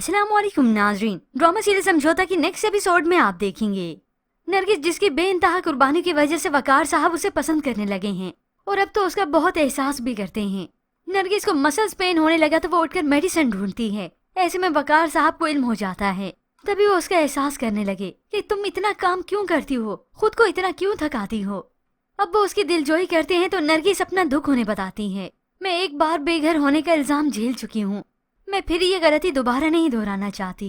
अस्सलाम वालेकुम नाजरीन, ड्रामा सीरियल समझौता की नेक्स्ट एपिसोड में आप देखेंगे नरगिस जिसकी बेइंतहा कुर्बानी की वजह से वकार साहब उसे पसंद करने लगे हैं और अब तो उसका बहुत एहसास भी करते हैं। नरगिस को मसल्स पेन होने लगा तो वो उठकर मेडिसिन ढूंढती है। ऐसे में वकार साहब को इल्म हो जाता है। तभी वो उसका एहसास करने लगे कि तुम इतना काम क्यों करती हो, खुद को इतना क्यों थकाती हो। अब वो उसकी दिलजोई करते हैं तो नरगिस अपना दुख उन्हें बताती है। मैं एक बार बेघर होने का इल्जाम झेल चुकी हूँ, मैं फिर ये गलती दोबारा नहीं दोहराना चाहती।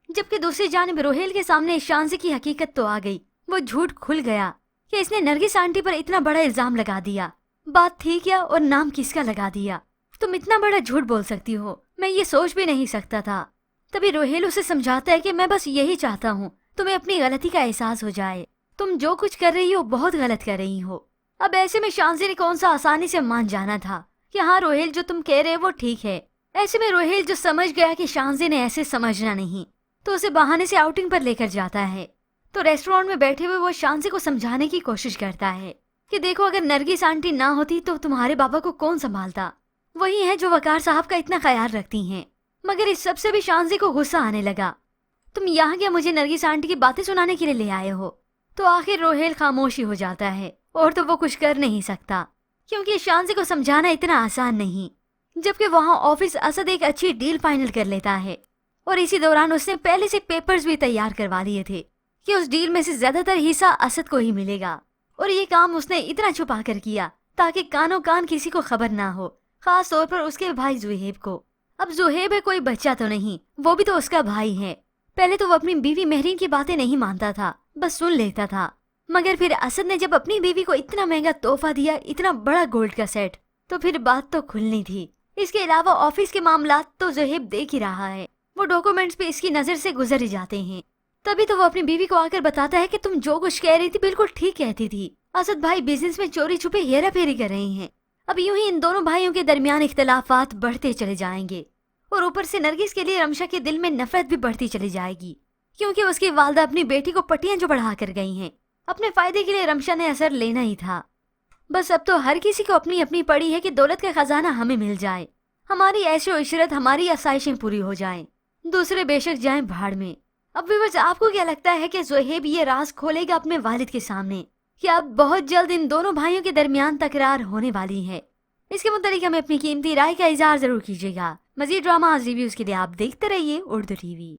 जबकि दूसरी जानिब रोहेल के सामने शांसी की हकीकत तो आ गई। वो झूठ खुल गया कि इसने नरगिस आंटी पर इतना बड़ा इल्जाम लगा दिया। बात थी क्या और नाम किसका लगा दिया। तुम इतना बड़ा झूठ बोल सकती हो, मैं ये सोच भी नहीं सकता था। तभी रोहेल उसे समझाता है कि मैं बस यही चाहता हूँ तुम्हें अपनी गलती का एहसास हो जाए। तुम जो कुछ कर रही हो बहुत गलत कर रही हो। अब ऐसे में शांसी ने कौन सा आसानी से मान जाना था कि हाँ रोहेल जो तुम कह रहे हो वो ठीक है। ऐसे में रोहेल जो समझ गया कि शांसी ने ऐसे समझना नहीं तो उसे बहाने से आउटिंग पर लेकर जाता है। तो रेस्टोरेंट में बैठे हुए वो शांसी को समझाने की कोशिश करता है कि देखो अगर नरगिस आंटी ना होती तो तुम्हारे बाबा को कौन संभालता। वही है जो वकार साहब का इतना ख्याल रखती हैं। मगर इस सब से भी शांसी को गुस्सा आने लगा। तुम यहाँ क्या मुझे नरगिस आंटी की बातें सुनाने के लिए ले आए हो। तो आखिर रोहेल खामोशी हो जाता है और तो वो कुछ कर नहीं सकता क्योंकि शांसी को समझाना इतना आसान नहीं। जबकि वहाँ ऑफिस असद एक अच्छी डील फाइनल कर लेता है और इसी दौरान उसने पहले से पेपर्स भी तैयार करवा लिए थे कि उस डील में से ज्यादातर हिस्सा असद को ही मिलेगा। और ये काम उसने इतना छुपा कर किया ताकि कानो कान किसी को खबर ना हो, खास तौर पर उसके भाई जुहेब को। अब जुहेब है कोई बच्चा तो नहीं, वो भी तो उसका भाई है। पहले तो वो अपनी बीवी महरीन की बातें नहीं मानता था, बस सुन लेता था। मगर फिर असद ने जब अपनी बीवी को इतना महंगा तोहफा दिया, इतना बड़ा गोल्ड का सेट, तो फिर बात तो खुलनी थी। इसके अलावा ऑफिस के मामलात तो जुहेब देख ही रहा है, वो डॉक्यूमेंट्स पे इसकी नजर से गुजर ही जाते हैं। तभी तो वो अपनी बीवी को आकर बताता है कि तुम जो कुछ कह रही थी बिल्कुल ठीक कहती थी। असद भाई बिजनेस में चोरी छुपे हेरा फेरी कर रहे हैं। अब यूं ही इन दोनों भाइयों के दरमियान इख्तलाफात बढ़ते चले जाएंगे और ऊपर से नरगिस के लिए रमशा के दिल में नफरत भी बढ़ती चली जाएगी क्योंकि उसकी वालदा अपनी बेटी को पटियां जो बढ़ा कर गई हैं। अपने फायदे के लिए रमशा ने असर लेना ही था। बस अब तो हर किसी को अपनी अपनी पड़ी है कि दौलत का खजाना हमें मिल जाए, हमारी ऐशो इशरत, हमारी आसाइशें पूरी हो जाएं, दूसरे बेशक जाएं भाड़ में। अब व्यूअर्स, आपको क्या लगता है कि जुहेब ये राज खोलेगा अपने वालिद के सामने कि अब बहुत जल्द इन दोनों भाइयों के दरमियान तकरार होने वाली है? इसके मुताबिक हमें अपनी कीमती राय का इज़हार जरूर कीजिएगा। मजीद ड्रामा रिव्यूज के लिए आप देखते रहिए उर्दू टीवी।